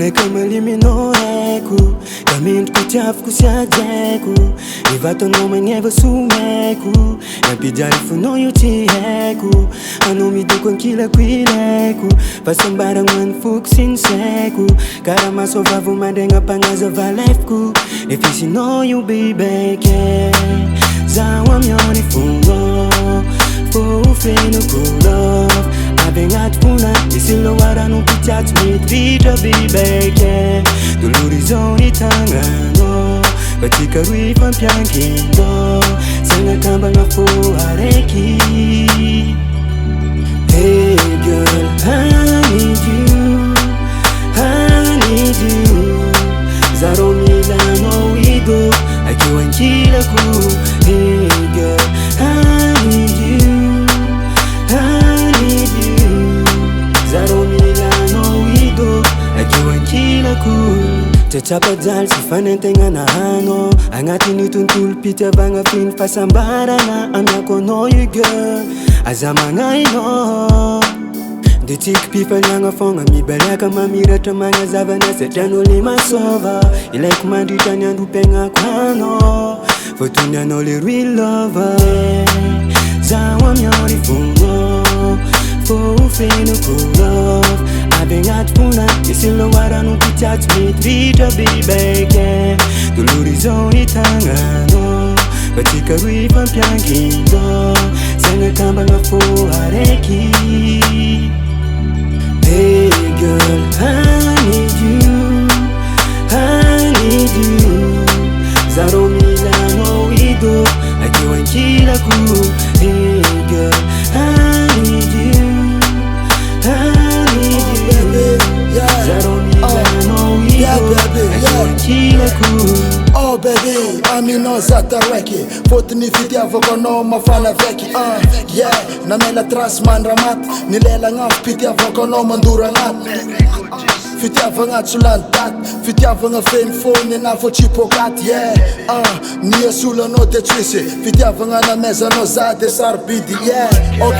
Anay ka malimino haiko Kamindro kutiavako sy ajaiko Ivatanao magneva somaiko Nampijary fonao io tsy haiko Anao midoko ankilako ilaiko Fahasambaragna ny foko sy ny saiko Karaha maso vavo mandregna mpagnazava lefiko Efisinao io bibeke Zaho amiao ny fonao Fo fenoko love Avy agnaty fona Misy loharanao pitiatsy mety vitra bibeke Dolorizao ny tagnanao Fa tsika roy fampiankindao Sagnakambagna fo araiky Hey girl, I need you I need you Zaro milanao ido Akeo ankilako Hey girl, I need you I need you Zaro milanao ido Akeo ankilako Tsatsapa-jaly sy fanentegna nahanao Agnatin'ny tontolo pitiavagna finy fahasambarana Amiako anao io girl Aza magnainao De tsiky mpifaliagna fogna mibaliaka mamiratra magnazavana Satrianao le masova Ilaiko mandritra ny androm-piaignako anao Fotony anao le real lover Zaho amiao ny fonao Fo fenoko love Avy agnaty fona Misy loharanao pitiatsy mety vitra bibeke Dolorizao ny tagnanao Fa tsika roy fampiankindao Sagnakambagna fo araiky Hey girl, I need you I need you Zaro milanao ido Akeo ankilako Hey girl, I need you I need you Zaro milanao ido Akeo ankilako Oh baby, aminao zata raiky Fotony fitiavako anao mafana veky Yeah, namela trasy mandramaty Ny lelan'afo pitiavako anao mandora agnaty Fitiavagna tsolany daty Fitiavagna feny fony na fo tripokaty Yeah, niasolanao de trisy Fitiavagna namezanao za de sarbidy Yeah, ok,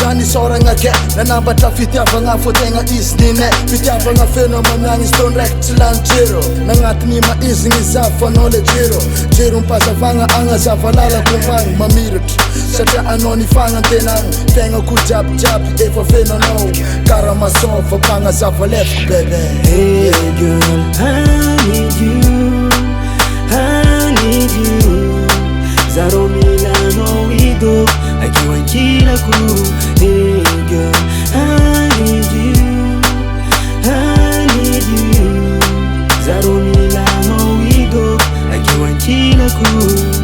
jany soragna ke Nanambatra fitiavagna fo tegna izy nine Fitiavagna feno mamagny izy tô ndraiky tsy lany jiro Nagnatiny maizigny zafanao le jiro Jiro mpazavagna agnazava lalako mbagny mamiratra Satria anao ny fagnantenagny Tegnako jiaby efa fenanao Karaha masova mpagnazava lefiko bebe Hey girl, I need you I need you Zaro milanao ido Akeo ankilako Hey girl, I need you I need you Zaro milanao ido Akeo ankilako